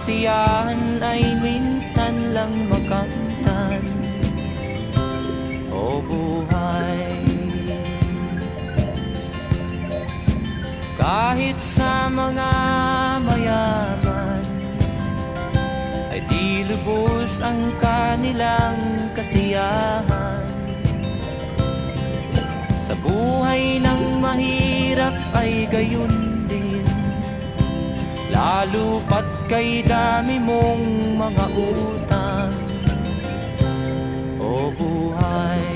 kasiyahan ay minsan lang makamtan. O buhay, kahit sa mga mayaman ay di lubos ang kanilang kasiyahan. Sa buhay ng mahirap ay gayon din, lalo pat kay dami mong mga utang. O buhay,